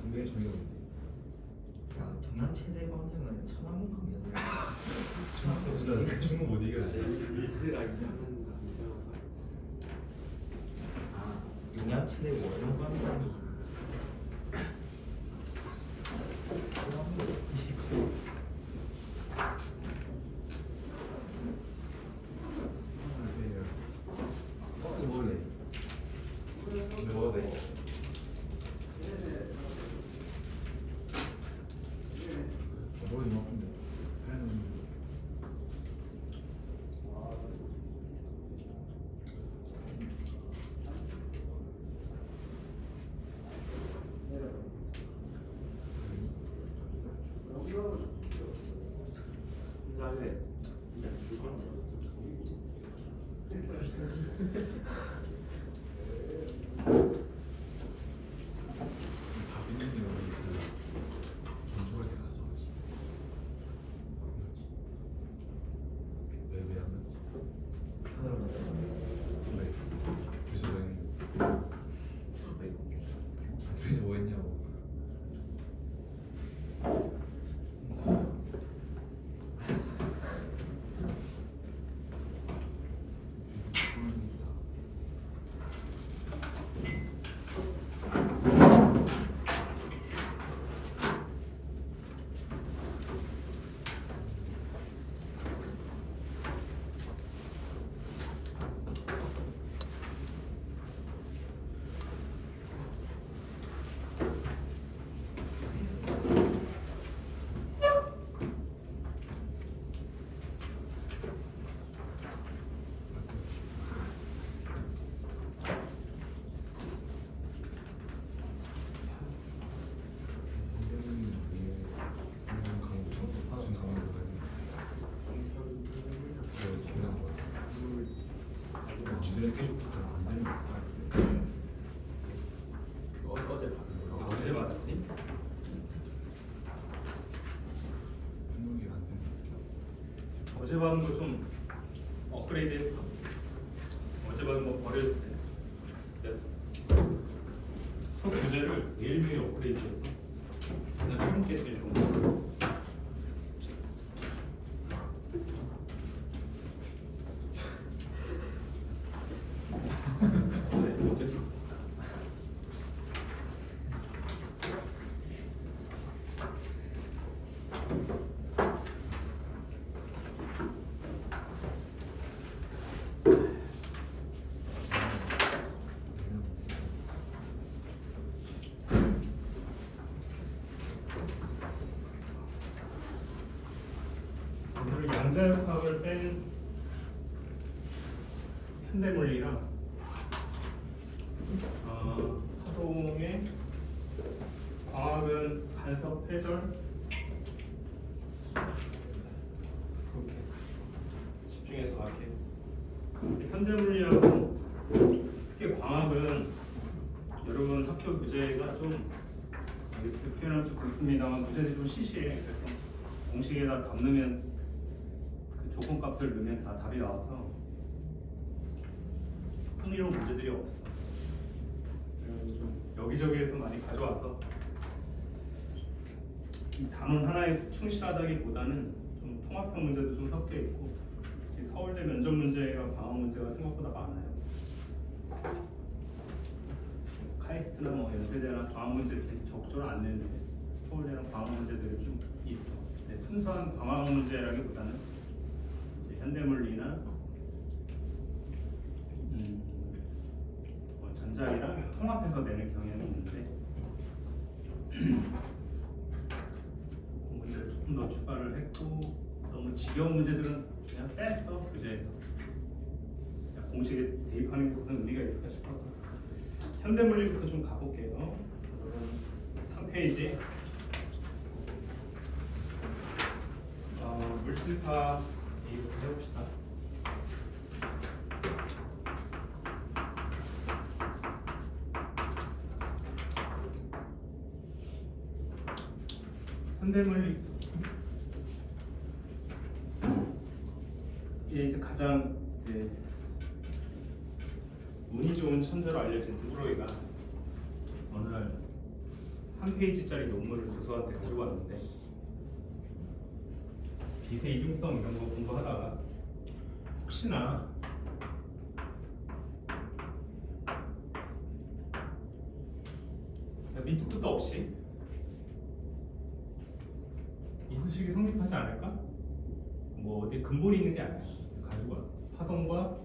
동맹 종이가 뭔데? 야, 동양 최대 광장은 천안문 광장이야. 진짜 충무 못 이겨야지. 리스가 이상하다. 아, 동양 최대 원룸 광장이 이거 먹을래? 이거 먹어도 돼? 먹어도 좀 아픈데. 그다음에 이제 줄 다빈님이 여기 전주할 때 갔어. 왜안 갔지? 하나로 맞춰. 왜? 둘이서 뭐 했는데? 둘이서 뭐 했냐고. 주변에 계속 안 되는 거 같아. 어제 받았니? 한국이 안 되는 거. 어제 받은 거 좀 업그레이드 했어. 어제 받은 거 버려도 돼. 됐어. 속 교재를 매일매일 업그레이드 했어. 그냥 새롭게 되게 좋은 거. 어쨌어. 오늘 양자역학을 뺀 현대물리랑 하동의 광학은 간섭 회절 그렇게 집중해서 갈게요. 현대물리하고 특히 광학은 여러분 학교 교재가 좀 표현을 좀 그렇습니다만 교재들이 좀 시시해. 그래서 공식에다 답 넣으면 그 조건값들 넣으면 다 답이 나와서 흥미로운 문제들이 없어. 그래서 좀 여기저기에서 많이 가져와서 이 단원 하나에 충실하다기보다는 좀 통합형 문제도 좀 섞여 있고 특히 서울대 면접 문제가 광학 문제가 생각보다 많아요. 카이스트나 뭐 연세대나 광학 문제 이렇게 적절히 안 내는데 서울대랑 광학 문제들이 좀 있어. 네, 순수한 광학 문제라기보다는 이제 현대물리나 전자기랑 통합해서 내는 경향이 있는데 그 문제를 조금 더 추가를 했고 너무 지겨운 문제들은 그냥 뺐어 교재에서. 공식에 대입하는 게 무슨 의미가 있을까 싶어서 현대물리부터 좀 가볼게요. 3페이지 물질파 이부터 해봅시다. 현대물리 이게 이제 가장 이제 운이 좋은 천재로 알려진 드브로이가 어느 날 한 페이지짜리 논문을 교수한테 가지고 왔는데 빛의 이중성 이런 거 공부하다가 혹시나 밑도 끝도 없이 이수식이 성립하지 않을까? 뭐 어디 근본이 있는 게 아니야. 가지고 와. 파동과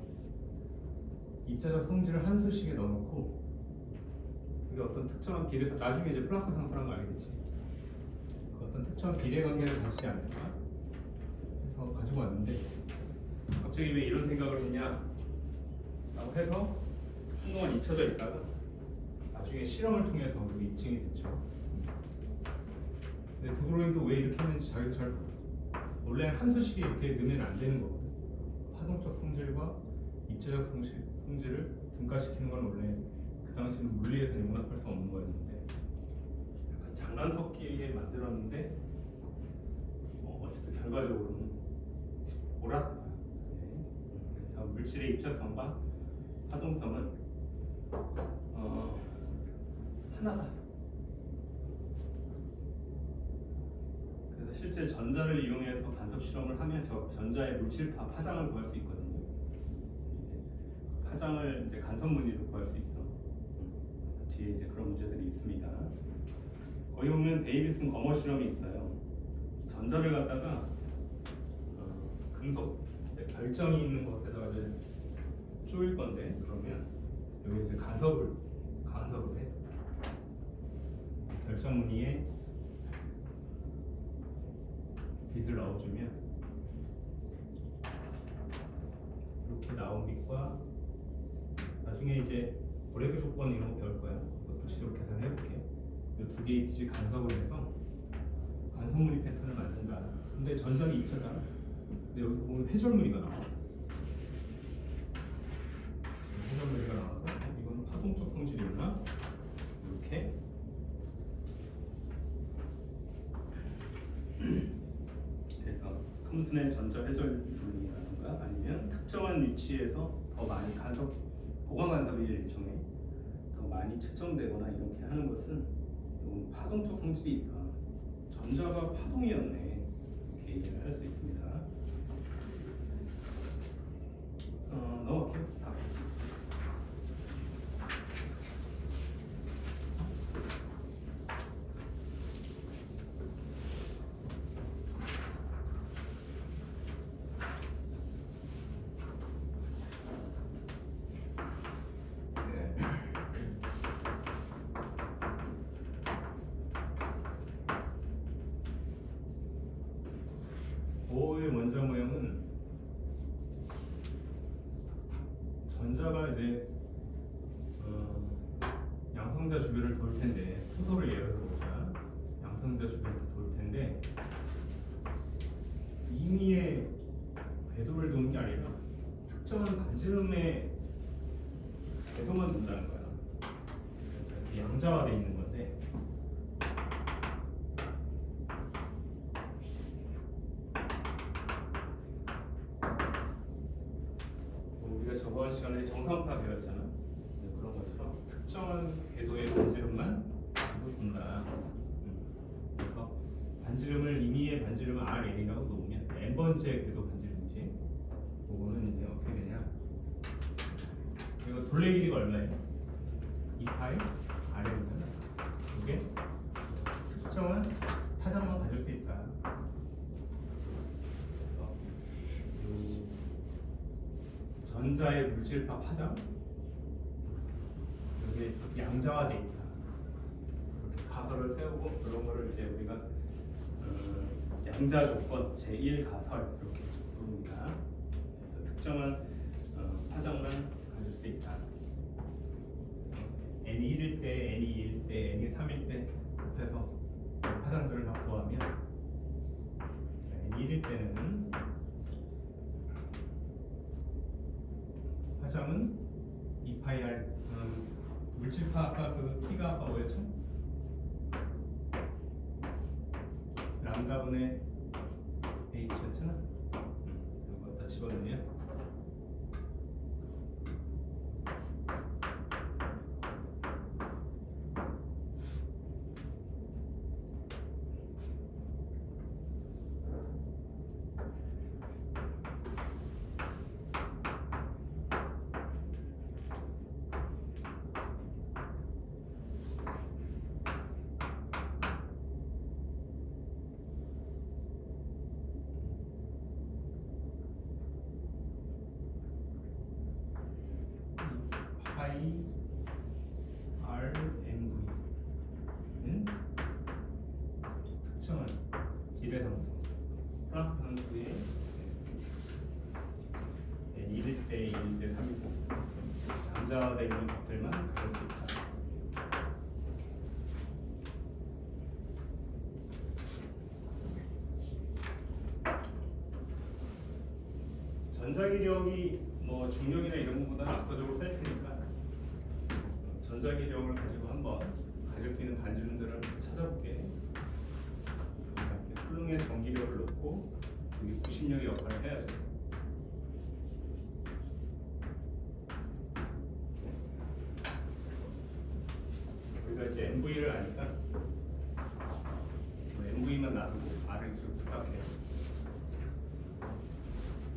입자적 성질을 한 수식에 넣어놓고 그게 어떤 특정한 비례, 나중에 이제 플랑크 상수라는 거 알겠지? 그 어떤 특정한 비례 관계를 가지지 않을까? 해서 가지고 왔는데 갑자기 왜 이런 생각을 했냐? 라고 해서 한동안 잊혀져 있다가 나중에 실험을 통해서 그게 입증이 됐죠. 근데 드브로잉도 왜 이렇게 했는지 자기도 잘 원래 한 수식에 이렇게 넣으면 안 되는 거거든. 파동적 성질과 입자적 성질을 등가시키는 건 원래 그 당시는 물리에서 용납할 수 없는 거였는데 약간 장난 섞이게 만들었는데 어쨌든 결과적으로는 옳았다. 네. 그래서 물질의 입자성과 파동성은 하나다. 그래서 실제 전자를 이용해서 간섭 실험을 하면 저 전자의 물질파 파장을 구할 수 있거든요. 파장을 이제 간섭 무늬로 구할 수 있어. 뒤에 이제 그런 문제들이 있습니다. 거기 보면 데이비슨 거머 실험이 있어요. 전자를 갖다가 금속 결정이 있는 것에다가 이제 쪼일 건데 그러면 여기 이제 간섭을 해. 결정 무늬에 빛을 넣어주면 이렇게 나온 빛과 나중에 이제 브레그 조건 이런 거 배울 거야. 구체적으로 계산해 볼게. 이 두 개의 빛이 간섭을 해서 간섭무늬 패턴을 만든다. 근데 전자는 입자잖아. 근데 여기서 보면 회절무늬가 나와. 회절무늬가 나와서 이건 파동적 성질이구나. 이렇게. 그래서 톰슨의 전자 회절무늬라든가 아니면 특정한 위치에서 더 많이 보강 간섭이 일종의 더 많이 측정되거나 이렇게 하는 것은 이건 파동적 성질이 있다. 전자가 파동이었네. 이렇게 이해를 할 수 있습니다. 넘어갈게요. 4페이지. 보호의 원자 모형은 전자가 이제 양성자 주변을 돌 텐데 수소를 예를 들어보자. 양성자 주변을 돌 텐데 임의의 궤도를 도는 게 아니라 특정한 반지름의 궤도만 돈다는 거야. 그래서 양자화되어 있는 건데 우리가 저번 시간에 정상파 배웠잖아. 그런 것처럼 특정한 궤도의 반지름만 가지고 돈다. 그래서 반지름을 임의의 반지름을 RN이라고 놓으면 n번째 궤도 반지름이지. 그거는 이제 어떻게 되냐? 이거 둘레 길이가 얼마예요? 2파이 RN이잖아. 이게 특정한 파장만 가질 수 있다. 전자의 물질파 파장 여기 양자화돼 있다. 이렇게 가설을 세우고 그런 거를 이제 우리가 양자 조건 제1 가설 이렇게 부릅니다. 그래서 특정한 파장만 가질 수 있다. n이 1일 때, n이 2일 때, n이 3일 때 곱해서 파장들을 다 구하면 n이 1일 때는 파장은 2파이 물질파 아까 그 T가 아까 뭐였죠? 람다분의 H였잖아. 이거 갖다 집어넣으면 특정한 비례상수 플랑크 상수의 1대 1대 3이고 양자가 되는 것들만 가질 수 있다. 전자기력이 뭐 중력이나 이런 것보다는 압도적으로 셀 테니까 전자기력을 가지고 한번 가질 수 있는 반지름들을 찾아볼게. 이렇게 플룽의 전기력을 놓고 여기 구심력의 역할을 해야죠. 우리가 이제 MV를 아니까 MV만 놔두고 R을 쭉 부탁해.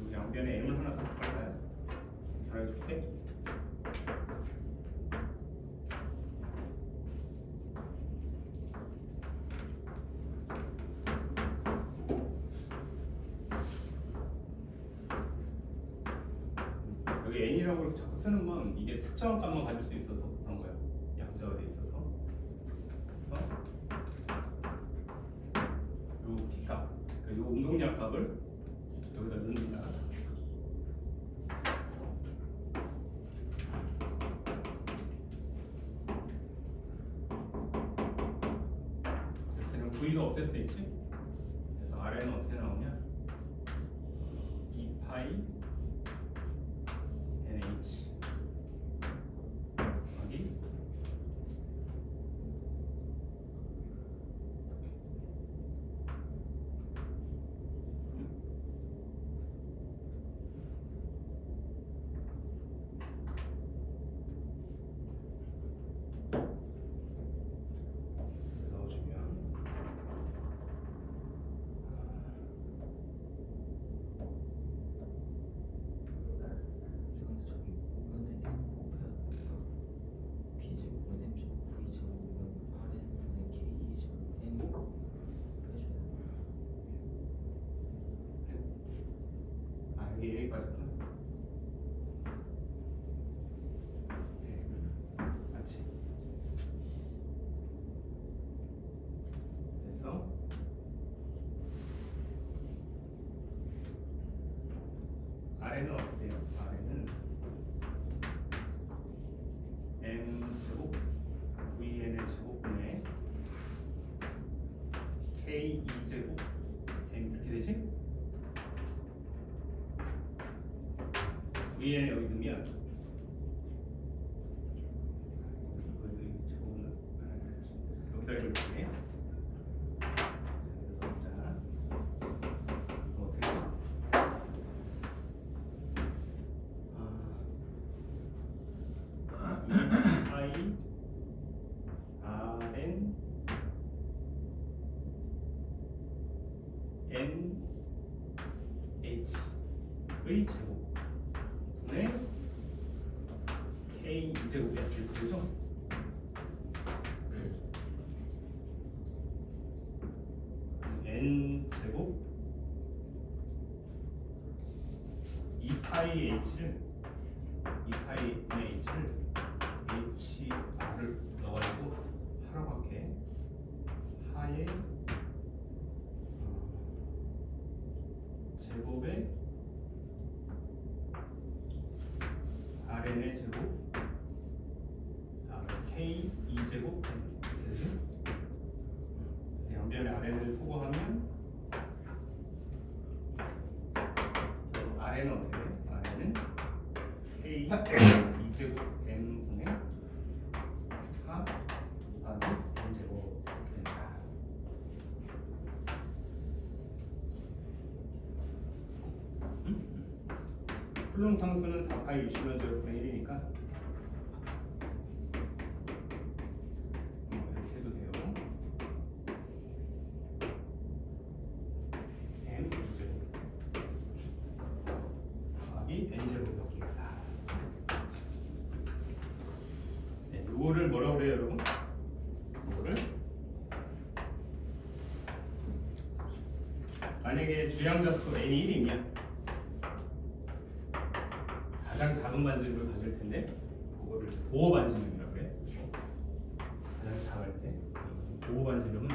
여기 양변에 M을 하나 더 붙일까요? 사람이 좋대? 여기 N이라고 자꾸 쓰는 건 이게 특정한 값만 가질 수 있어서 그런 거예요. 양자가 돼 있어서. 그래서 요 B값, 요 운동량 값을 여기다 넣습니다. 그냥 V가 없앨 수 있지? 그래서 아래는 어떻게 나오냐? 2파이 NH 여기 넣어주면 근데 저기 보면은 M 곱해야 P 제곱은 M 제곱 V 제곱은 Rn 분의 K 제곱 N 해줘야 되나? 아 여기 여기까지구나. 맞지? 그래서 아래는 어때요? 아래는 M 제곱 VN의 제곱분의 K 2 제곱 M 이렇게 되지? VN을 여기 넣으면 여기 제곱은 여기다 이렇게 자 어떻게 I Rn N H의 제곱 분의 K 2제곱이 이렇게 되죠? N 제곱 2파이 H를 2파이 H를 HR을 넣어가지고 하라고 할게. 하의 제곱에 Rn의 제곱 K 2제곱 되지? 양변에 Rn을 소거하면 Rn은 어떻게 돼? Rn은 K 2제곱 N분의 하 나누기 N제곱 이렇게 된다. 플룸 상수는 4파이 60면 제곱분의 1이니까 이렇게 해도 돼요. N 2제곱 더하기 N제곱 넣기다. 네, 요거를 뭐라고 그래요 여러분? 요거를 만약에 주양자수 N이 1이면 가장 작은 반지름을 가질 텐데 그거를 보호 반지름이라고 해. 가장 작을 때 보호 반지름은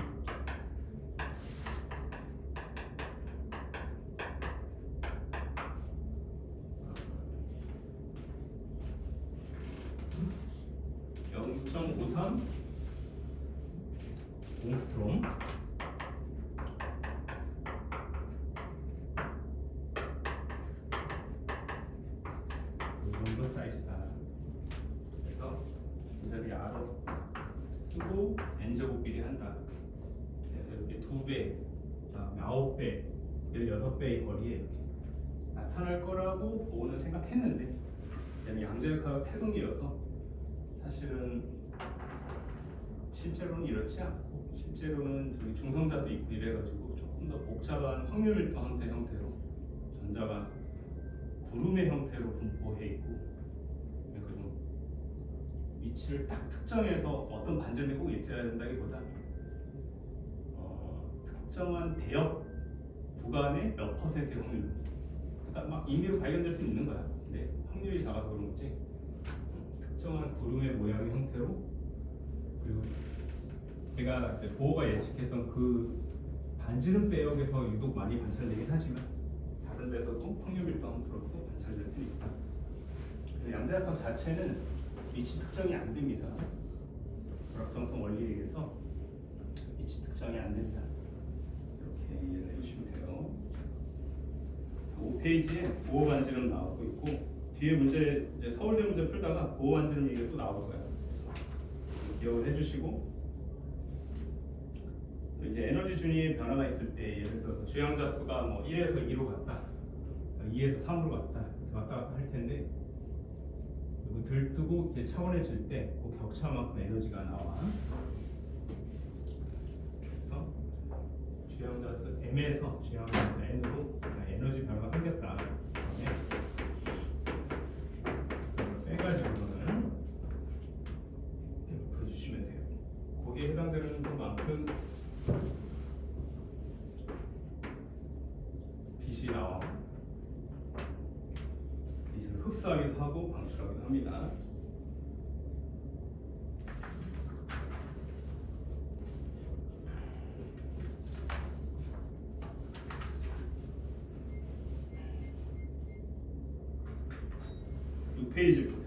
옹스트롬. 이 정도 사이즈다. 그래서 이 자리 R로 쓰고 n 제곱끼리 한다. 그래서 이렇게 2배, 그다음에 9배, 16배의 거리에 이렇게 나타날 거라고 보호는 생각했는데 얘는 양자역학의 태동이어서 사실은 실제로는 이렇지 않고 실제로는 저기 중성자도 있고 이래가지고 조금 더 복잡한 확률 밀도 함수 형태로 전자가 구름의 형태로 분포해 있고 그러니까 좀 위치를 딱 특정해서 어떤 반점이 꼭 있어야 된다기보다 특정한 대역 구간의 몇 퍼센트의 확률, 그러니까 막 임의로 발견될 수 있는 거야. 근데 확률이 작아서 그런 거지. 특정한 구름의 모양의 형태로, 그리고 제가 이제 보호가 예측했던 그 반지름 대역에서 유독 많이 관찰되긴 하지만 다른 데서도 확률 밀도 함수로서 관찰될 수 있다. 양자역학 자체는 위치 특정이 안 됩니다. 불확정성 원리에 의해서 위치 특정이 안 된다. 이렇게 이해를 해주시면 돼요. 5페이지에 보호 반지름 나오고 있고 뒤에 문제 이제 서울대 문제 풀다가 보호 반지름 얘기가 또 나올 거예요. 기억을 해주시고 이제 에너지 준위의 변화가 있을 때 예를 들어서 주양자 수가 뭐 1에서 2로 갔다, 2에서 3으로 갔다 이렇게 왔다 갔다 할 텐데 그리고 들뜨고 이렇게 차원해질 때 그 격차만큼 에너지가 나와. 그래서 주양자 수 M에서 주양자 수 N으로 에너지 변화가 생겼다. 빼가지고는 이렇게 풀어주시면 돼요. 거기에 해당되는 것만큼 빛이 나와. 빛을 흡수하기도 하고 방출하기도 합니다. 이 페이지 보세요.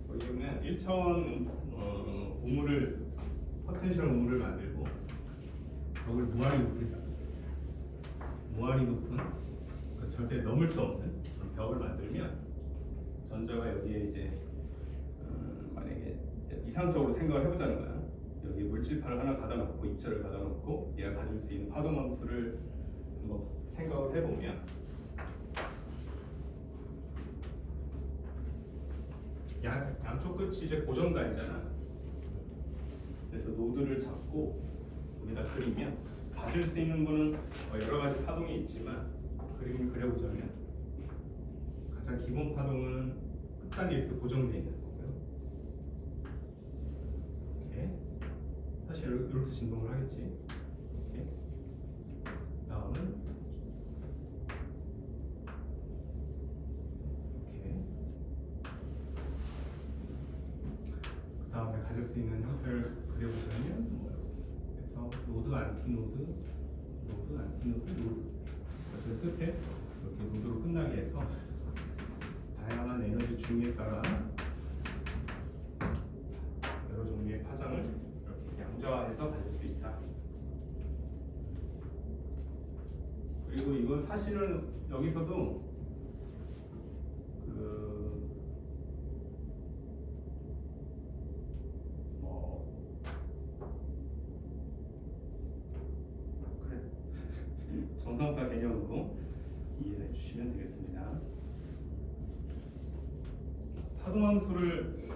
여기 보면 1차원 우물을 포텐셜 우물을 만들고 벽을 무한히 높은 그러니까 절대 넘을 수 없는 그런 벽을 만들면 전자가 여기에 이제 만약에 이제 이상적으로 생각을 해보자는 거야. 여기 물질파를 하나 가다 놓고 입자를 가다 놓고 얘가 가질 수 있는 파동 함수를 한번 생각을 해보면 양쪽 끝이 이제 고정단이잖아. 그래서 노드를 잡고 여기다 그리면 가질 수 있는 거는 여러 가지 파동이 있지만 그림을 그려보자면 가장 기본 파동은 끝단이 이렇게 고정되어 있는 거고요. 이렇게 사실 이렇게 진동을 하겠지. 이렇게 다음은 이렇게 그 다음에 가질 수 있는 형태를 그려보자면 뭐 이렇게 그래서 노드, 안티노드, 노드, 안티노드, 노드. 그래서 끝에 이렇게 노드로 끝나게 해서 다양한 에너지 중에 따라 여러 종류의 파장을 이렇게 양자화해서 가질 수 있다. 그리고 이건 사실은 여기서도 정상파 개념으로 이해해 주시면 되겠습니다. 파동함수를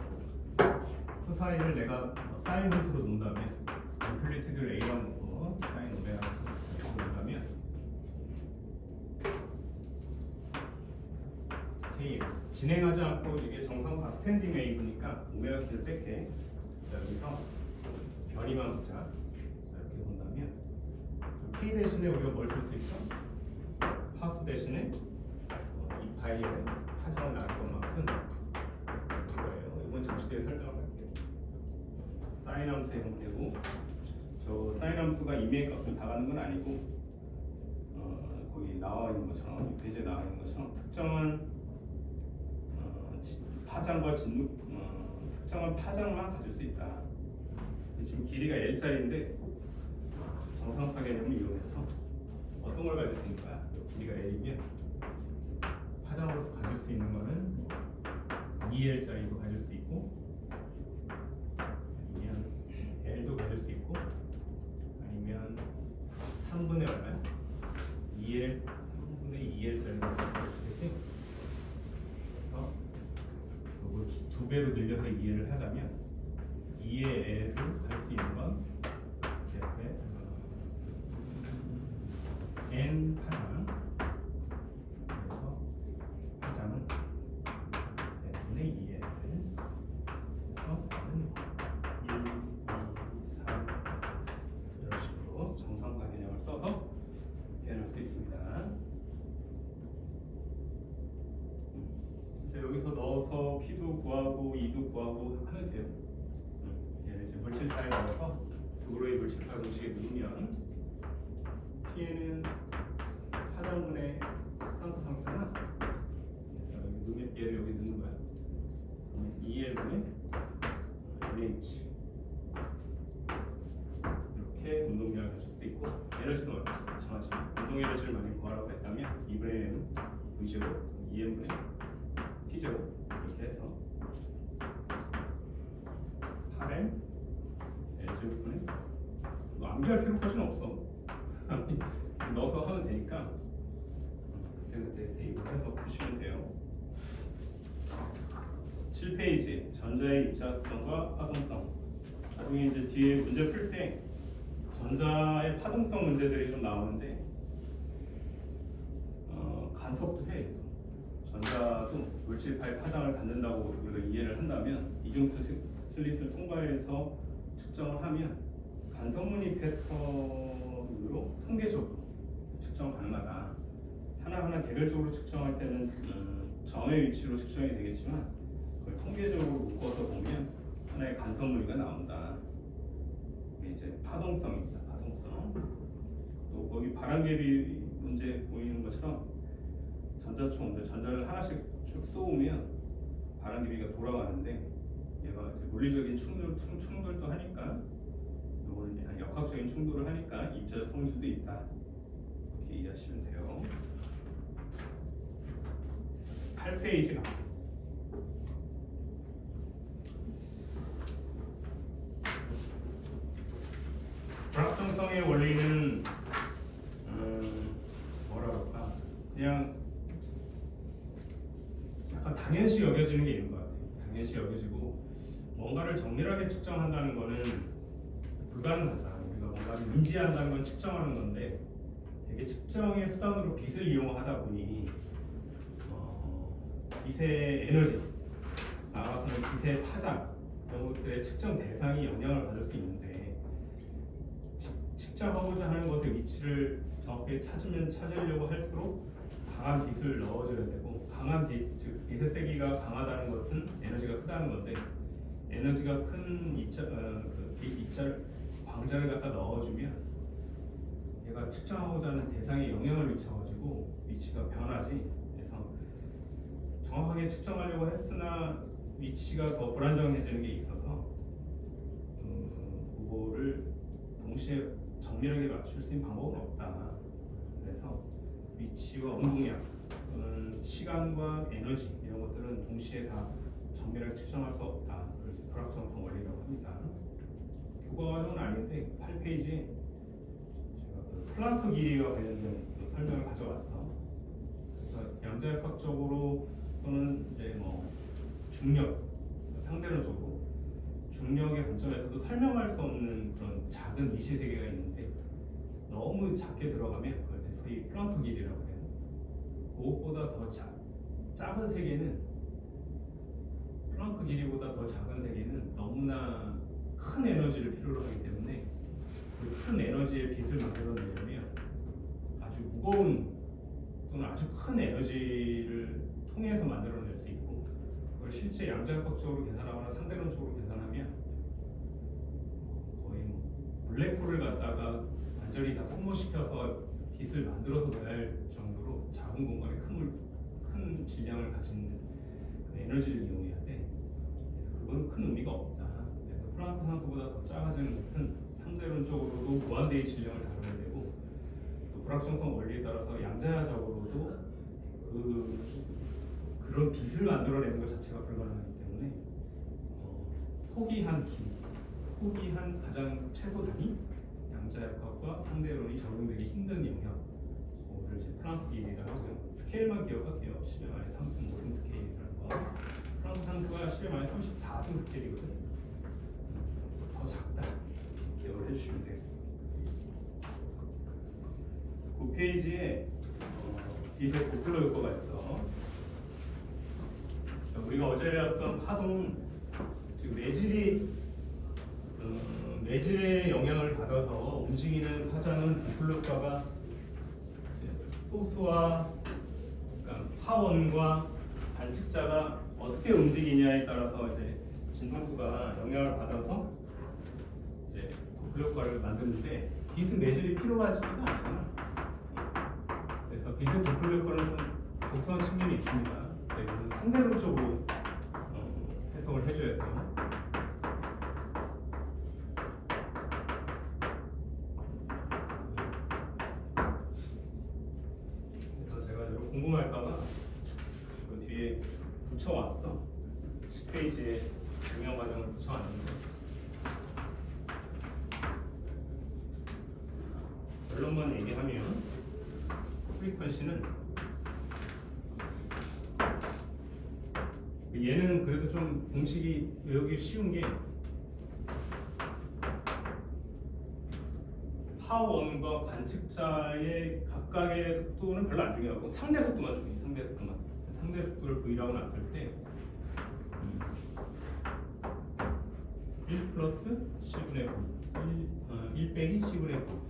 그 사이를 내가 사인 함수로 놓는다면 앰플리튜드를 A가 놓고 사인 오메가 함수로 놓는다면 KX 진행하지 않고 이게 정상파 스탠딩 웨이브니까 오메가 T를 뺄게. 여기서 변이만 보자. 자, 이렇게 본다면 K 대신에 우리가 뭘 쓸 수 있어? 파수 대신에 이 파이의 파장을 나눌 것만큼 이거예요. 이건 잠시 뒤에 설명할게요. 사인 함수의 형태고 저 사인 함수가 임의의 값을 다 가는 건 아니고 거기 나와 있는 것처럼 이 페이지에 나와 있는 것처럼 특정한 파장과 특정한 파장만 가질 수 있다. 지금 길이가 L짜리인데 정상파 개념을 이용해서 어떤 걸 가질 수 있는 거야? 길이가 L이면 파장으로서 가질 수 있는 거는 2L짜리도 가질 수 있고 아니면 L도 가질 수 있고 아니면 3분의 얼마야? 2L 3분의 2L짜리도 가질 수 있겠지? 그래서 이걸 두 배로 늘려서 이해를 하자면 2의 L을 갈 수 있는 건 이렇게 N 파장 그래서 파장은 N분의 2L 그래서 N 1, 2, 3 이런 식으로 정상과 개념을 써서 표현할 수 있습니다. 여기서 넣어서 P도 구하고 E도 구하고 하면 돼요. 얘를 이제 물질파에 넣어서 두그로이 물질파 공식에 넣으면 P에는 파장분의 상수나 그래서 여기 넣으면 얘를 여기 넣는 거야. 그러면 2L분의 NH 이렇게 운동량을 가질 수 있고 에너지도 마찬가지로 운동 에너지를 만약 구하라고 했다면 2분의 N V제곱 2N분의 T제곱 이렇게 해서 8M L제곱분의 뭐 암기할 필요까지는 없어. 넣어서 하면 되니까 그때 대입해서 푸시면 돼요. 7페이지 전자의 입자성과 파동성. 나중에 이제 뒤에 문제 풀 때 전자의 파동성 문제들이 좀 나오는데 간섭도 해. 전자도 물질파의 파장을 갖는다고 우리가 이해를 한다면 이중 슬릿을 통과해서 측정을 하면 간섭무늬 패턴으로 통계적으로 측정 가능하다. 하나하나 개별적으로 측정할 때는 점의 위치로 측정이 되겠지만 그걸 통계적으로 묶어서 보면 하나의 간섭무늬가 나온다. 이게 이제 파동성입니다. 파동성. 또 거기 바람개비 문제 보이는 것처럼 전자를 하나씩 쭉 쏘으면 바람개비가 돌아가는데 얘가 이제 물리적인 충돌도 하니까 이걸 역학적인 충돌을 하니까 입자적 성질도 있다. 이렇게 이해하시면 돼요. 8페이지가 불확정성의 원리는 뭐라 그럴까? 그냥 약간 당연시 여겨지는 게 있는 것 같아요. 당연시 여겨지고 뭔가를 정밀하게 측정한다는 거는 불가능하다. 우리가 뭔가를 인지한다는 건 측정하는 건데 되게 측정의 수단으로 빛을 이용하다 보니 빛의 에너지, 나아가서는 빛의 파장 이런 것들의 측정 대상이 영향을 받을 수 있는데 측정하고자 하는 것의 위치를 정확하게 찾으려고 할수록 강한 빛을 넣어줘야 되고 강한 빛, 즉 빛의 세기가 강하다는 것은 에너지가 크다는 건데 에너지가 큰 빛 입자를 광자를 갖다 넣어주면 얘가 측정하고자 하는 대상에 영향을 미쳐가지고 위치가 변하지. 그래서 정확하게 측정하려고 했으나 위치가 더 불안정해지는 게 있어서 그거를 동시에 정밀하게 맞출 수 있는 방법은 없다. 그래서 위치와 운동량, 시간과 에너지 이런 것들은 동시에 다 정밀하게 측정할 수 없다. 그래서 불확정성 원리라고 합니다. 교과 과정은 아닌데 8페이지에 제가 플랑크 길이와 관련된 설명을 가져왔어. 그래서 양자역학적으로 또는 이제 뭐 중력, 상대론적으로 중력의 관점에서도 설명할 수 없는 그런 작은 미시 세계가 있는데 너무 작게 들어가면 그걸 소위 플랑크 길이라고 해요. 그것보다 더 작은 세계는 플랑크 길이보다 더 작은 세계는 너무나 큰 에너지를 필요로 하기 때문에 그 큰 에너지의 빛을 만들어내려면 아주 무거운 또는 아주 큰 에너지를 통해서 만들어낼 수 있고 그걸 실제 양자역학적으로 계산하거나 상대론적으로 계산하면 거의 블랙홀을 갖다가 완전히 다 소모시켜서 빛을 만들어서 넣어야 할 정도로 작은 공간에 큰 질량을 가진 그 에너지를 이용해야 돼. 그건 큰 의미가 없다. 그래서 플랑크 상수보다 더 작아지는 것은 상대론적으로도 무한대의 질량을 다뤄야 되고, 또 불확정성 원리에 따라서 양자적으로도 그런 빛을 만들어내는 것 자체가 불가능하기 때문에 포기한 가장 최소 단위 양자역학과 상대론이 적용되기 힘든 영역을 이제 플랑크 비율이라고 하고요. 스케일만 기억할게요. 10의 만에 3승 5승 스케일이라는 거. 플랑크 상수가 10의 만에 34승 스케일이거든요. 더 작다. 기억을 해주시면 되겠습니다. 9페이지에 빛의 도플러 효과가 있어. 우리가 어제 배웠던 파동, 지금 매질의 영향을 받아서 움직이는 파장은 도플러 효과가 소스와 그러니까 파원과 관측자가 어떻게 움직이냐에 따라서 이제 진동수가 영향을 받아서 이제 도플러 효과를 만드는데, 빛은 매질이 필요하지가 않잖아. 그래서 빛의 도플러 효과는 좀 독특한 측면이 있습니다. 이거는 상대론적으로 해석을 해줘야 돼요. 그래서 제가 이거 궁금할까봐 그 뒤에 붙여왔어. 10페이지에 증명 과정을 붙여왔는데, 결론만 얘기하면 프리퀀시는 얘는 그래도 좀 공식이 외우기 쉬운 게 파원과 관측자의 각각의 속도는 별로 안 중요하고 상대 속도만 중요해. 상대 속도를 V라고 놨을 때 1 플러스 C분의 9 1 빼기 C분의 9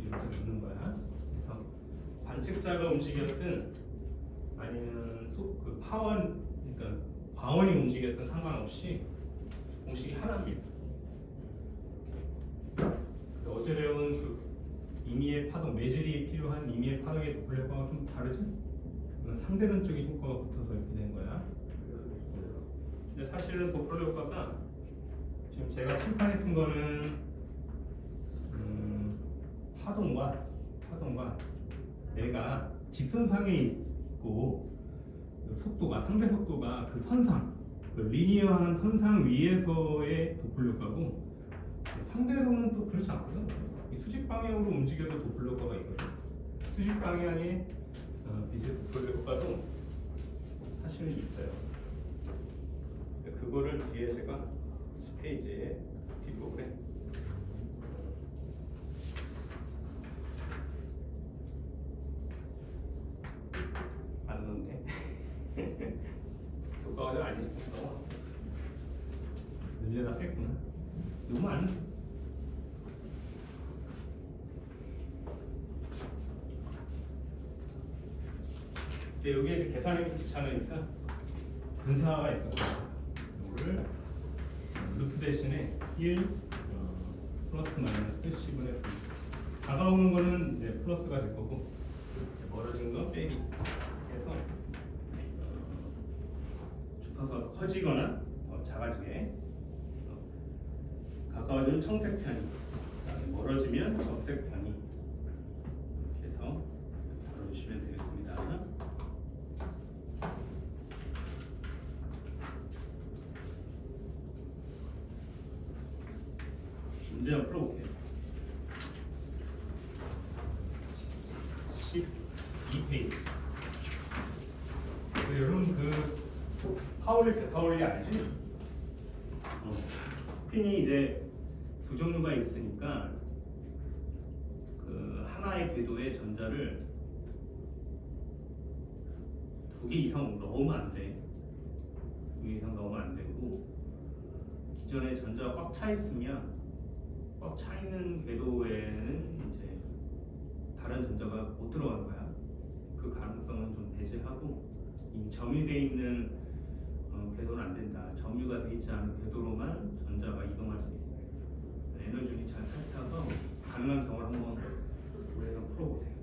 이렇게 주는 거야. 그래서 관측자가 움직였든 아니면 그 파원, 그러니까 광원이 움직였든 상관없이 공식이 하나입니다. 어제 배운 그 임의의 파동, 매질이 필요한 임의의 파동의 도플러 효과가 좀 다르지? 이건 상대론적인 효과가 붙어서 이렇게 된 거야. 근데 사실은 도플러 효과가 지금 제가 칠판에 쓴 거는 파동과 내가 직선상에 있고 속도가, 상대 속도가 그 선상, 그 리니어한 선상 위에서의 도플러 효과고, 상대로는 또 그렇지 않거든. 수직 방향으로 움직여도 도플러 효과가 있거든. 수직 방향의 빛의 도플러 효과도 사실은 있어요. 그거를 뒤에 제가 10페이지에 뒷부분에 안 넣네. 효과가 아니니까 늘려다 뺐구나. 너무 안. 근데 여기에 이제 계산하기 귀찮으니까 근사가 있어요. 이거를 루트 대신에 1 플러스 마이너스 C분의 9. 다가오는 거는 이제 플러스가 될 거고, 멀어진 거 빼기 해서 주파수가 커지거나 더 작아지게, 가까워지면 청색 편이, 멀어지면 적색 편이, 이렇게 해서 다뤄주시면 되겠습니다. 문제 한번 풀어볼게요. 12페이지. 여러분 그 파울리 베타울리 알지? 스핀이 이제 두 종류가 있으니까 그 하나의 궤도의 전자를 2개 이상 넣으면 안 돼. 2개 이상 넣으면 안 되고, 기존에 전자가 꽉 차 있으면 꽉 차 있는 궤도에는 이제 다른 전자가 못 들어가는 거야. 그 가능성은 좀 배제하고, 이미 점유되어 있는 궤도는 안 된다. 점유가 되어 있지 않은 궤도로만 전자가 이동할 수 있습니다. 에너지 유닛 잘 가능한 경우를 한번 우리가 풀어보세요.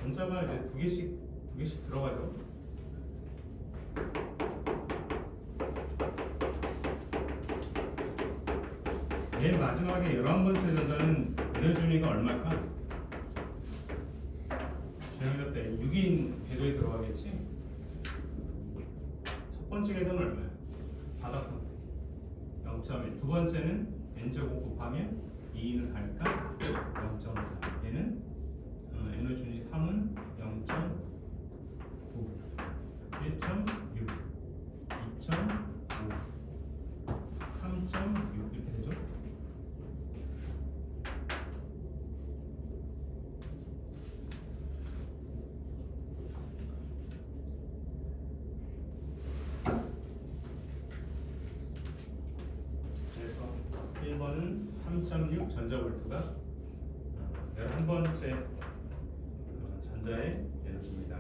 문자가 이제 두 개씩 들어가죠. 맨 마지막에 11번째 전자는 에너지 준위가 얼마일까? 주행자 세 6인 궤도에 들어가겠지? 첫 번째 궤도는 얼마야? 바닥 상태 0.1. 두 번째는 n제곱 곱하면 2인은 4니까 0.4. 얘는 에너지 준위 3은 0.9, 1.6, 2.5, 3.6 이렇게 되죠. 그래서 1번은 3.6 전자볼트가 11번째 전자의 에너지입니다.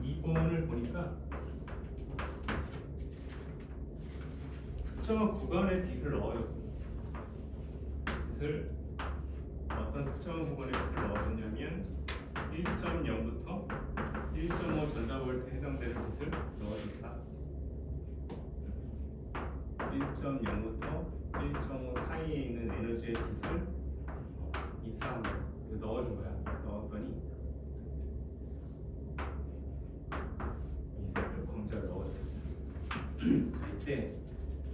2번을 보니까 특정한 구간에 빛을 넣어줬어. 빛을 어떤 특정한 구간에 빛을 넣어줬냐면 1.0부터 1.5 전자볼트에 해당되는 빛을 넣어줬다. 1.0부터 1.5 사이에 있는 에너지의 빛을 입사합니다. 넣어준 거야. 넣었더니 이색을 광자를 넣어줬어. 자, 이때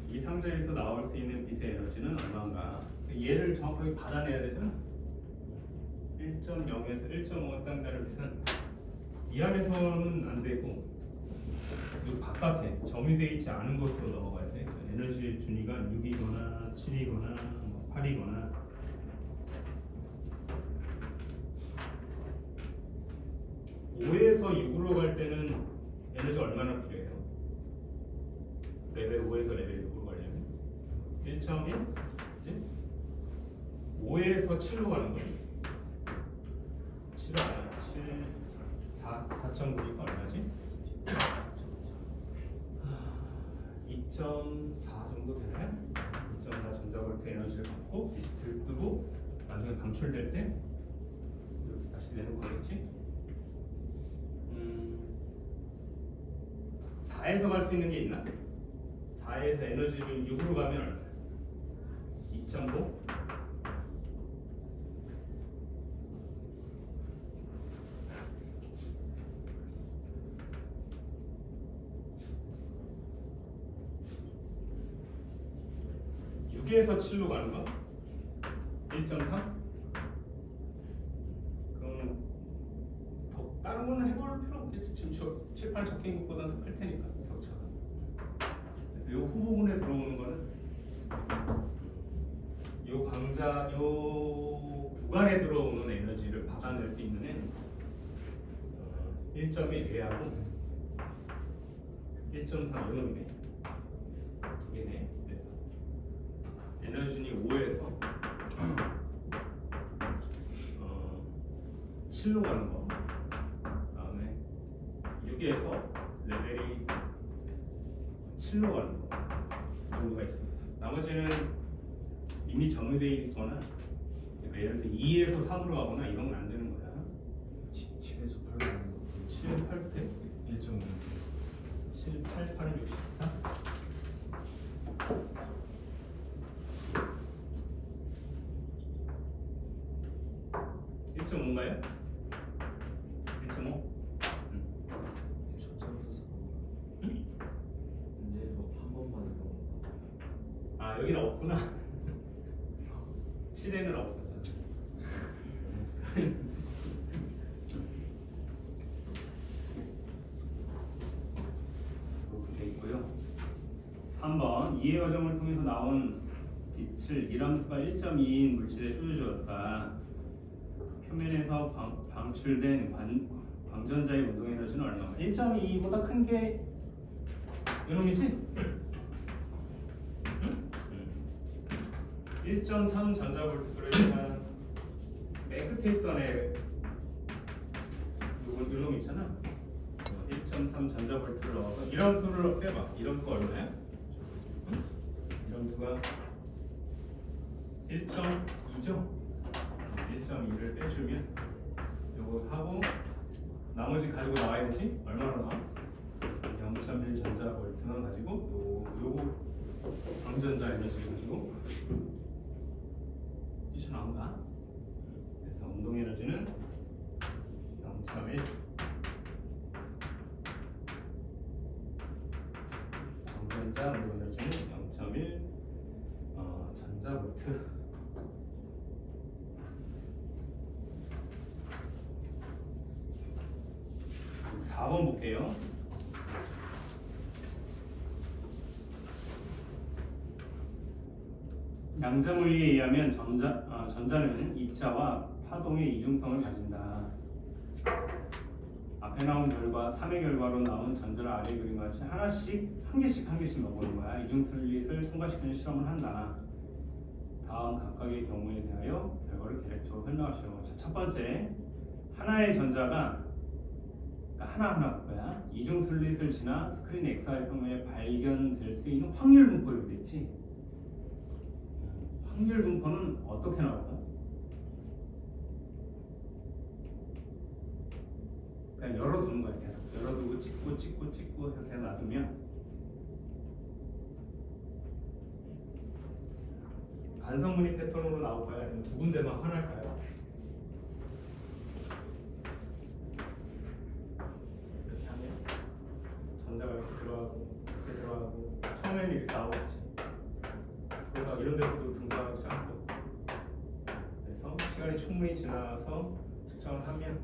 이 상자에서 나올 수 있는 빛의 에너지는 얼마인가? 얘를 정확하게 받아내야 되잖아. 1.0에서 1.5가 해당되는 빛은 이 안에서는 안 되고 이 바깥에 점유되어 있지 않은 곳으로 넘어가야 돼. 에너지 준위가 6이거나 7이거나 8이거나 5에서 6으로 갈 때는 에너지가 얼마나 필요해요? 레벨 5에서 레벨 6으로 가려면 1.1 5에서 7로 가는 거예요. 7은 아니야. 7 4.9니까 얼마지? 2.4 정도 되나요? 2.4 전자볼트 에너지를 갖고 들뜨고 나중에 방출될 때 이렇게 다시 내는 거겠지? 4에서 갈 수 있는 게 있나? 4에서 에너지 중 6으로 가면 얼마야? 2.5? 에서 7로 가는 거? 1.3? 그럼 더 다른 거는 해볼 필요 없겠지. 지금 칠판 적힌 것보다는 더 클 테니까 격차가. 그래서 이 후보군에 들어오는 거는 요 구간에 들어오는 에너지를 받아낼 수 있는 애는 1.1A하고 1.3 이놈이네. 두 개네. 에너지는 5에서 7로 가는 거. 그다음에 6에서 레벨이 7로 가는 거. 두 정도가 있습니다. 나머지는 이미 정의되어 있거나, 그러니까 예를 들어서 2에서 3으로 가거나 이런 건 안 되는 거야. 7에서 8로 가는 거. 7, 8 대? 1.5. 7, 8, 8은 64. 1.5인가요? 1.5? 초점에서 문제에서 한 번만 넣은 아 여기는 없구나. 7에는 없어. 이렇게 돼 있고요. 3번 이해 과정을 통해서 나온 빛을 이람수가 1.2인 물질에 쏘여주었다. 표면에서 방출된 광전자의 운동 에너지는 얼마? 1.2보다 큰 게 이놈이지? 1.3 전자볼트. 그러니까 맨 끝에 있던 애 요놈 있잖아. 1.3 전자볼트를 넣어서 이람수를 빼봐. 이람수가 얼마야? 이람수가 1.2죠? 1.2를 빼주면 요거 하고 나머지 가지고 나와야 되지? 얼마나 나와? 0.1 전자볼트만 가지고 요거 광전자 에너지 가지고 뛰쳐나온다. 그래서 운동 에너지는 0.1 광전자 운동 에너지는 0.1 전자볼트. 4번 볼게요. 양자물리에 의하면 전자는 입자와 파동의 이중성을 가진다. 앞에 나온 결과 3의 결과로 나온 전자를 아래 그린 것 같이 한 개씩 넣어보는 거야. 이중슬릿을 통과시키는 실험을 한다. 다음 각각의 경우에 대하여 결과를 계획적으로 설명하시오. 자, 첫 번째, 하나의 전자가 하나하나 거야. 이중 슬릿을 지나 스크린 XY 표면에 발견될 수 있는 확률 분포를 그랬지. 확률 분포는 어떻게 나올까? 그냥 열어두는 거야. 계속 열어두고 찍고 이렇게 놔두면 간섭무늬 패턴으로 나올 거야. 아니면 두 군데만 하나일까요? 전자가 이렇게 들어가고 처음에는 이렇게 나오겠지. 그래서 이런 데서도 등장하지 않고, 그래서 시간이 충분히 지나서 측정을 하면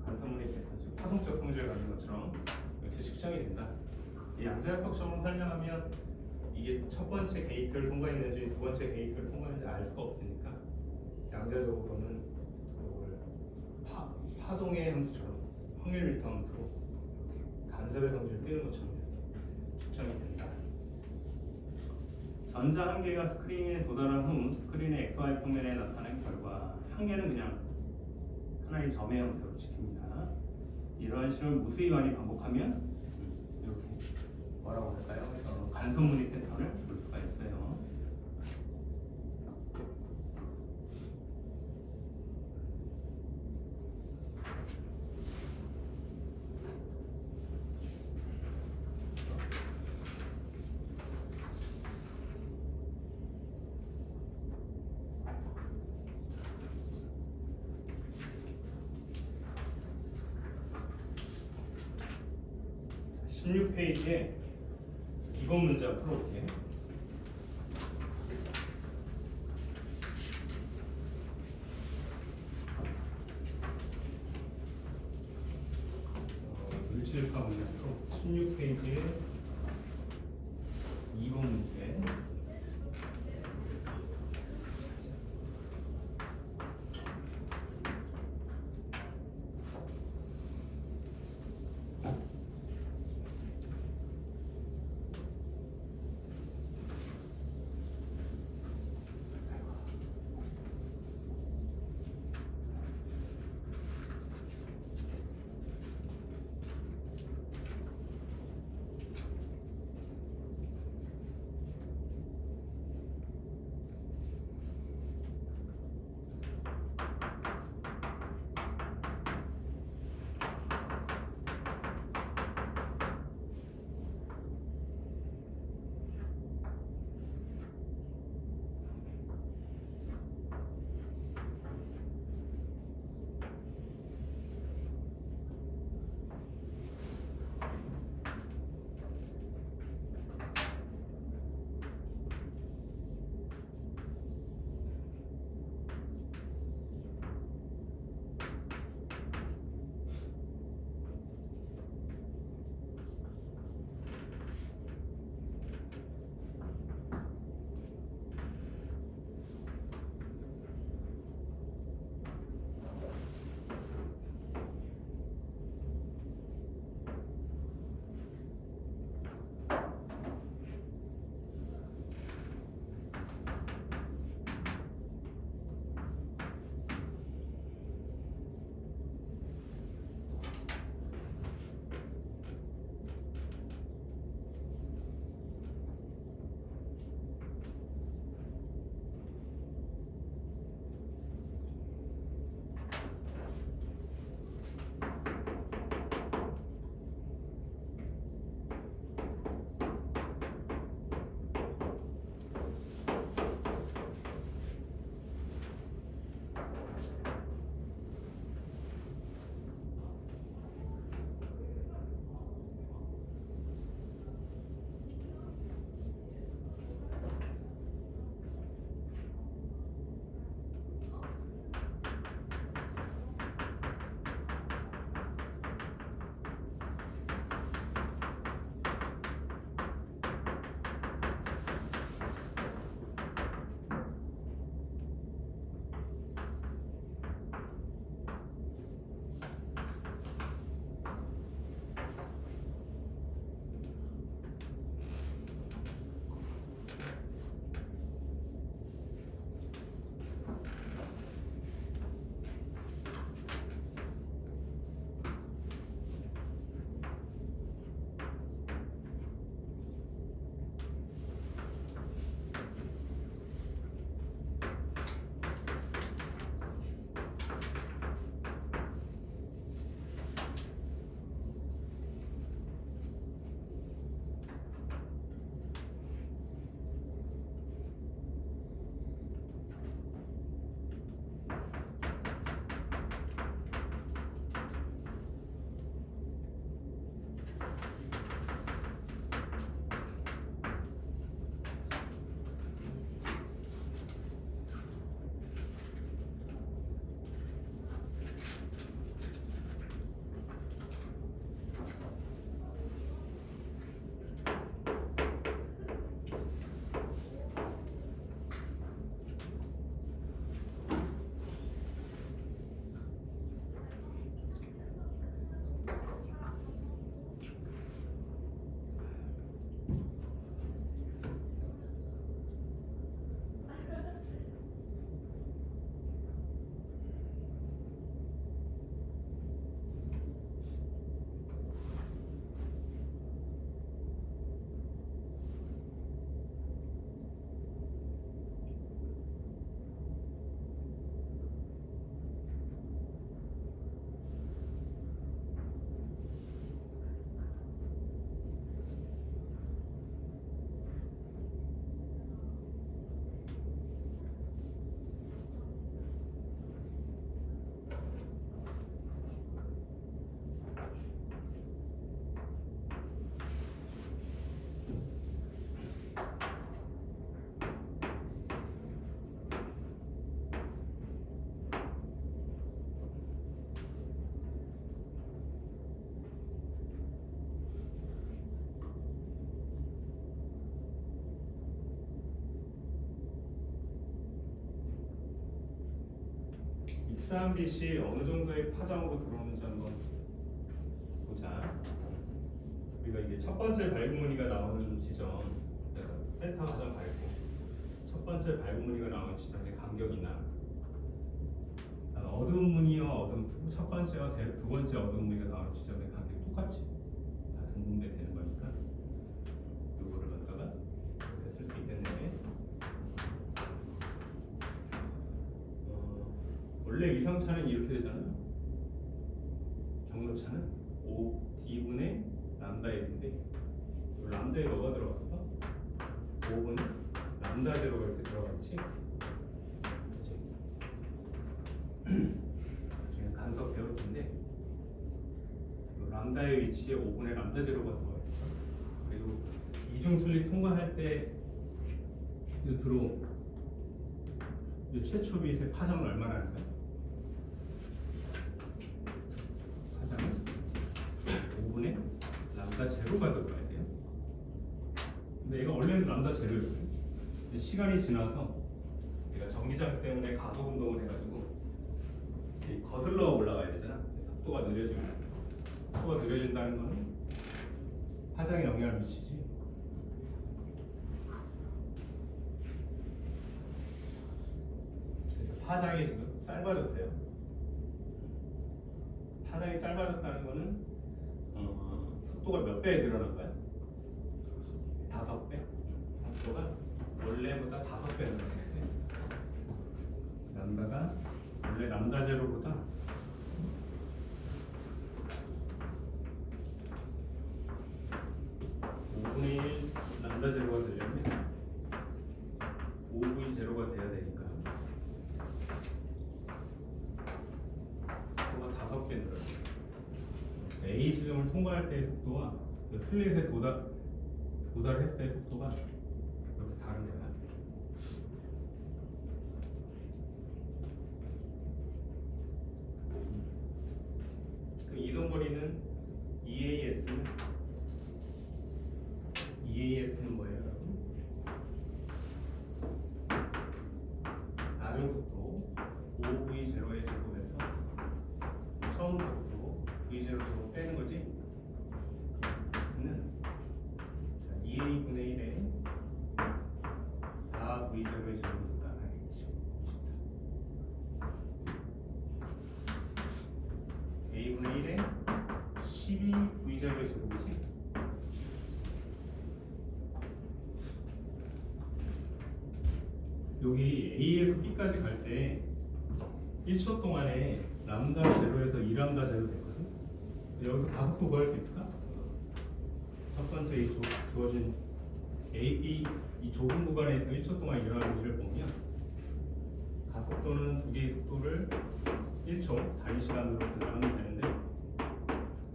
간섭무늬 패턴, 즉 파동적 성질을 가진 것처럼 이렇게 측정이 된다. 이 양자역학적으로 설명하면 이게 첫 번째 게이트를 통과했는지 두 번째 게이트를 통과했는지 알 수가 없으니까 양자적으로는 이걸 파동의 함수처럼 확률 미터 함수로 간섭의 성질을 띄는 것처럼 측정이 된다. 자, 전자 한 개가 스크린에 도달한 후 스크린의 XY 평면에 나타낸 결과 한 개는 그냥 하나의 점의 형태로 찍힙니다. 이러한 식을 무수히 많이 반복하면 이렇게 뭐라고 할까요? 간선무늬 패턴을 볼 수가 있어요. 자, 16페이지에 이번 문제 풀어볼게요. 물질파 문제로 16페이지에 2번 문제. 13BC 어느 정도의 파장으로 들어오는지 한번 보자. 우리가 이게 첫 번째 밝은 무늬가 나오는 지점, 그래서 세타가 가장 밝고 첫 번째 밝은 무늬가 나오는 지점의 간격이나 어두운 무늬와 첫 번째와 두 번째 어두운 무늬가 나오는 지점의 간격이 똑같이 다 등분돼 되는 거니까 이거를 갖다가 이렇게 쓸 수 있겠네. 원래 이상차는 이렇게 되잖아요. 경로차는 5D분의 람다 1인데 람다에 뭐가 들어갔어? 5분의 람다 제로가 이렇게 들어가 있지? 나중에 간섭 배울 텐데 람다의 위치에 5분의 람다 제로가 들어가 있어. 그리고 이중순리 통과할 때 들어온 이 최초 빛의 파장은 얼마나 하는 거야? 파장은 5분의 람다 제로가 들어가야 돼요. 근데 얘가 원래는 람다 제로였어요. 근데 시간이 지나서 얘가 전기장 때문에 가속 운동을 해가지고 거슬러 올라가야 되잖아. 속도가 느려진다는 거는 파장에 영향을 미치지. 그래서 파장이 지금 짧아졌어요. 파장이 짧아졌다는 거는 속도가 몇 배 늘어난 거야? 5배? 속도가 원래보다 5배 늘어났대. 람다가 원래 람다 제로보다 5분의 1 람다 제로가 되려면 5V 제로가 돼야 되니까 속도가 5배 늘어요. A 지점을 통과할 때의 속도와 슬릿에 도달했을 때의 속도가 이렇게 다른 거야. 이동거리는 EAS는 뭐예요, 여러분? 나중 속도 5V0의 제곱에서 처음 속도 V0 제곱 빼는 거지? S는 자, 2A분의 1에 4V0의 제곱이니까 알겠죠? A분의 1에 12V제곱의 제곱이지? 여기 A에서 B까지 갈 때 1초 동안에 람다 제로에서 2람다 제로 됐거든? 여기서 가속도 구할 수 있을까? 첫 번째 이 주어진 A, B 이 좁은 구간에서 1초 동안 일어나는 일을 보면 가속도는 두 개의 속도를 1초 단위 시간으로 나누면 되는데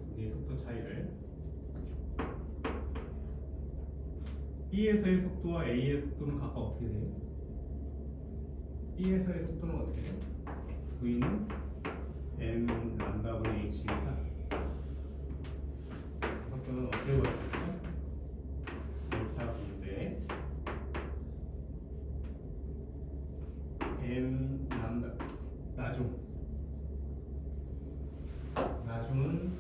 두 개의 속도 차이를 B에서의 속도와 A의 속도는 각각 어떻게 돼요? B에서의 속도는 어떻게 돼요? V는 m 람다분의 h니까 속도는 어떻게 구할까요? 델타 V인데 m 람다 나중은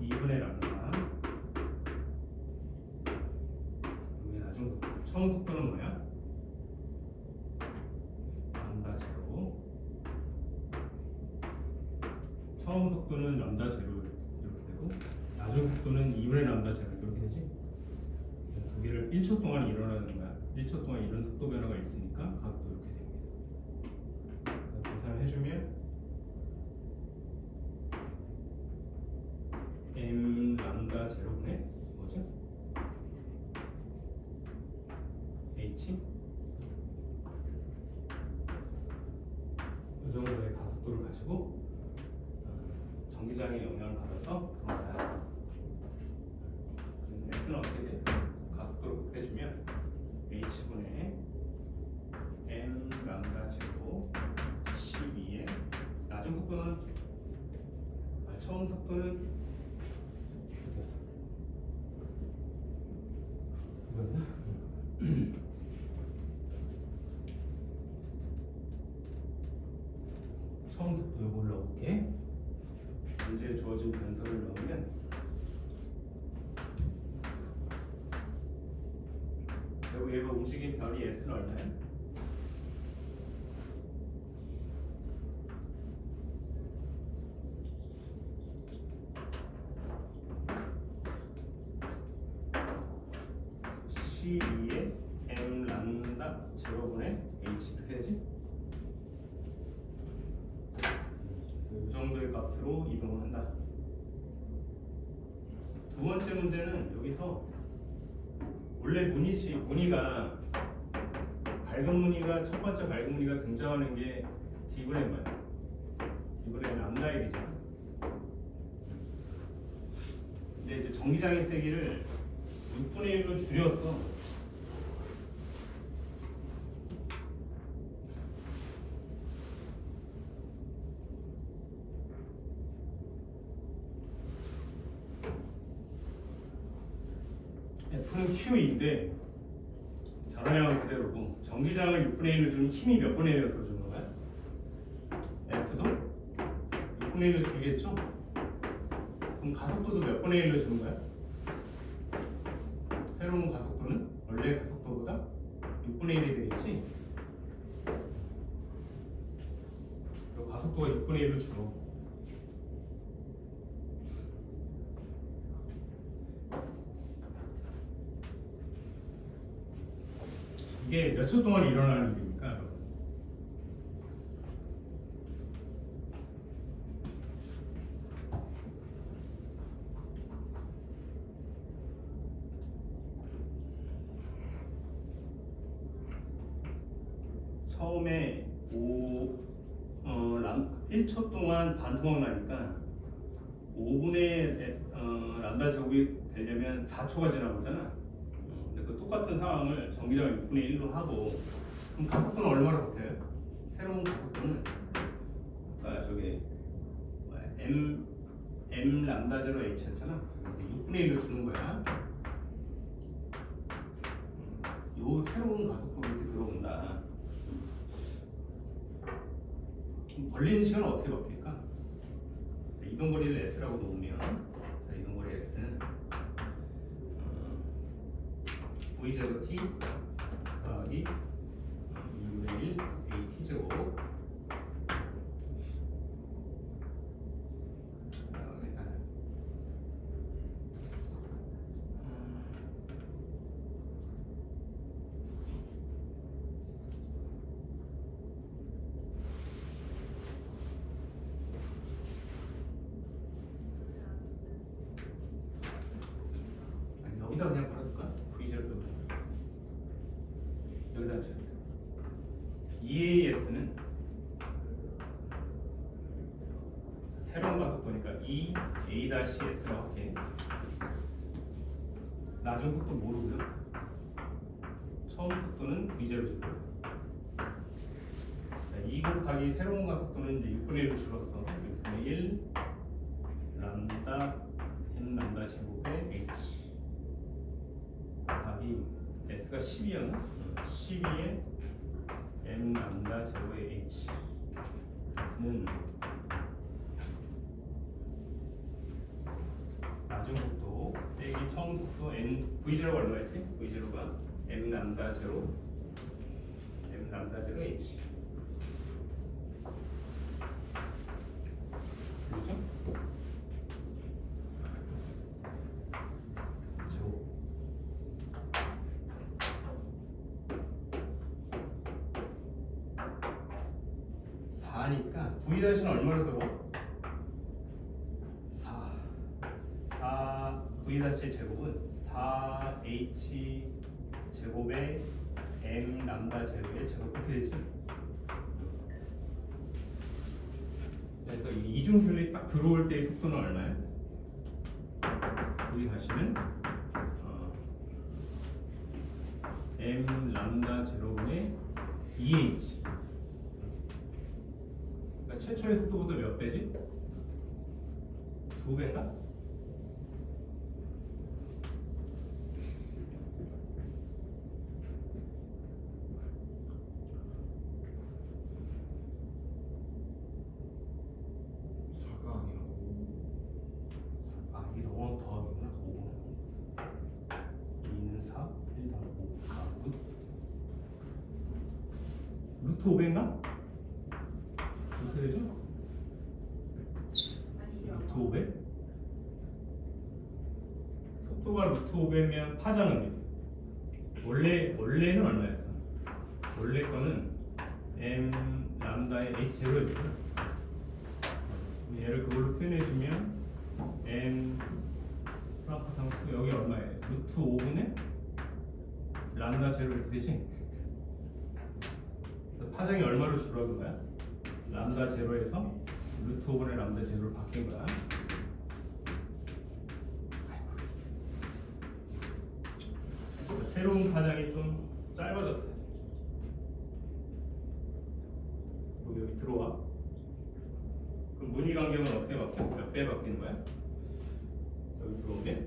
2분의 람다. 여기 나중 속도. 처음 속도는 뭐야? 람다 제로. 처음 속도는 람다 제로 이렇게 되고, 나중 속도는 2분의 람다 제로 이렇게 되지. 두 개를 1초 동안 일어나는 거야. 1초 동안 이런 속도 변화가 있으니까 가속도 이렇게 됩니다. 계산을 해주면 m 람다 제로분의 뭐죠? h 이 정도의 가속도를 가지고 전기장의 영향을 받아서 들어온다. x는 어떻게 돼? 가속도를 곱해주면 h분의 m 람다 제곱 12에 나중 속도는 처음 속도는 이거였나? 요걸 넣을게. 문제에 주어진 변수를 넣으면 그리고 얘가 움직인 변이 s는 얼마야? C2에 m 람다 제로분의 h 이렇게 되지? 이 정도의 값으로 이동을 한다. 두 번째 문제는 여기서 원래 무늬가 밝은 무늬가 첫 번째 밝은 무늬가 등장하는 게 D분의 뭐야? D분의 람다 1이잖아. 근데 이제 전기장의 세기를 6분의 1로 줄였어. F는 Q인데 전화량은 그대로고 전기장을 6분의 1로 주면 힘이 몇 분의 1이어서 주는 거야? F도 6분의 1로 주겠죠? 그럼 가속도도 몇 분의 1로 주는 거야? 새로운 가속도는 원래 가속도보다 6분의 1이 되겠지? 그리고 가속도가 6분의 1로 줄어. 이게 몇 초 동안 일어나는 일입니까? 여러분? 처음에 1초 동안 반토막 나니까 5분의 람다 제곱이 되려면 4초가 지나보잖아. 근데 그 똑같은 상황을 전기장을 6분의 1로 하고 그럼 가속도는 얼마로 바뀌어요? 새로운 가속도는 저기 m 람다 제로 h였잖아. 이제 6분의 1로 주는 거야. 요 새로운 가속도가 이렇게 들어온다. 걸리는 시간은 어떻게 바뀔까? 이동거리를 s라고 놓으면 자, 이동거리 s는 v 제곱 t 더하기 2분의 1 at 제곱 그다음에 여기다 그냥 바꿔둘까? V0 여기다 쳐야 돼. EAS는 새로운 가속도니까 EA-S라고 할게. 나중 속도 모르고요. 처음 속도는 V0 제곱. 자, 2 곱하기 새로운 가속도는 이제 6분의 1로 줄었어. 6분의 1 람다 n 람다 제곱의 h 곱하기 s가 12였나? 12에 m 람다 제로의 h는 나중 속도 빼기 처음 속도 n v0가 얼마였지? v0가 m 람다 제로 h 그렇죠? 제곱 4니까 v-는 얼마로 들어? 4 v-의 제곱은 4h 제곱에 m 람다 제로의 제곱 이렇게 되지. 그래서 이 이중설이 딱 들어올 때의 속도는 얼마야? v-는 m 람다 제로분의 2h. 그러니까 최초의 속도보다 몇 배지? 2배인가? 아니다. 루트 5배인가? 어떻게 되죠? 루트 5배? 속도가 루트 5배면 파장은 원래는 얼마였어? 원래 거는 m 람다의 h0였죠. 얘를 그걸로 표현해주면 m 플라파 상수 여기 얼마예요? 루트 5분의 람다 제로 이렇게 되지? 파장이 얼마로 줄어든 거야? 람다 제로에서 루트 5분의 람다 제로로 바뀐 거야. 새로운 파장이 좀 짧아졌어요. 여기 들어와. 그럼 무늬 간격은 어떻게 바뀌어? 몇 배 바뀌는 거야? 여기 들어오면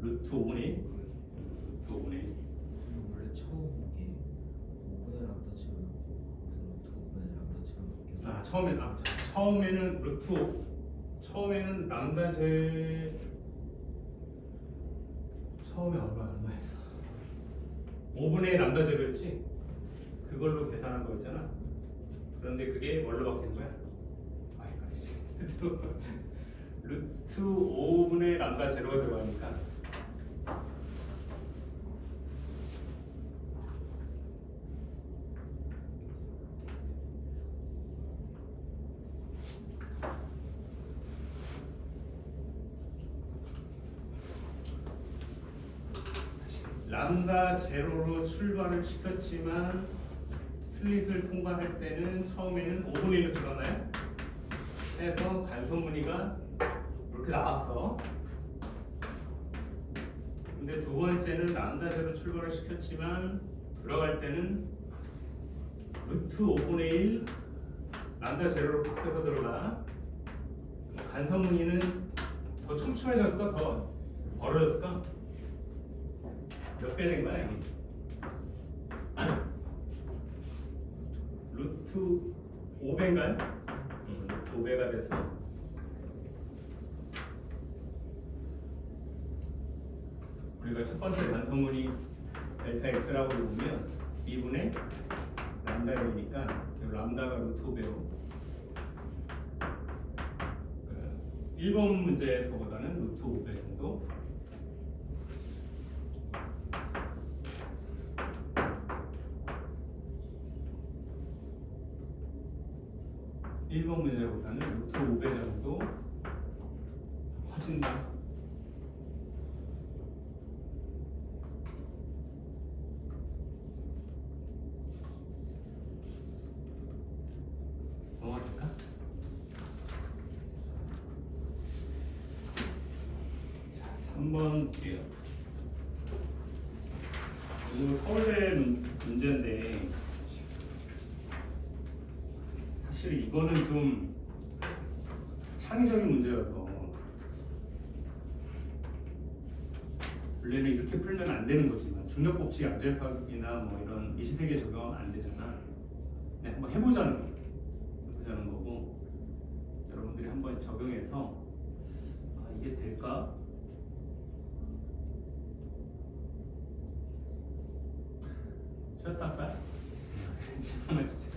루트 5분의 1. 루트 5분의 1. 원래 처음 게 5분의 람다 제로 거기서 루트 5분의 람다 제로 처음에는 루트 5. 처음에는 람다 제 처음에 얼마였어? 5분의 람다 제로였지? 그걸로 계산한 거였잖아. 그런데 그게 뭘로 바뀐 거야? 아 헷갈리지. 루트 5분의 람다 제로가 들어가니까 람다 제로로 출발을 시켰지만 슬릿을 통과할 때는 처음에는 5분의 1로 들어가나요? 해서 간섭 무늬가 이렇게 나왔어. 근데 두 번째는 람다 제로 출발을 시켰지만 들어갈 때는 루트 5분의 1 람다 제로로 바뀌어서 들어가. 간섭 무늬는 더 촘촘해졌을까? 더 벌어졌을까? 몇 배 된 거야, 이게? 루트 5배인가요? 루트 5배가 돼서 우리가 첫 번째 단성문이 델타 x라고 보면 b분의 람다 1이니까 람다가 루트 5배로 1번 문제에서보다는 루트 5배 정도. 일번 문제보다는 루트 5배 정도 커진다. 넘어갈까? 자, 3번 볼게요. 이거 서울대 문제인데 사실 이거는 좀 창의적인 문제여서 원래는 이렇게 풀면 안 되는 거지만 중력 법칙 양자역학이나 뭐 이런 이시세계 적용은 안 되잖아. 네, 한번 해보자는 거고 여러분들이 한번 적용해서 이게 될까? 쉬었다 할까요? 잠깐만 진짜.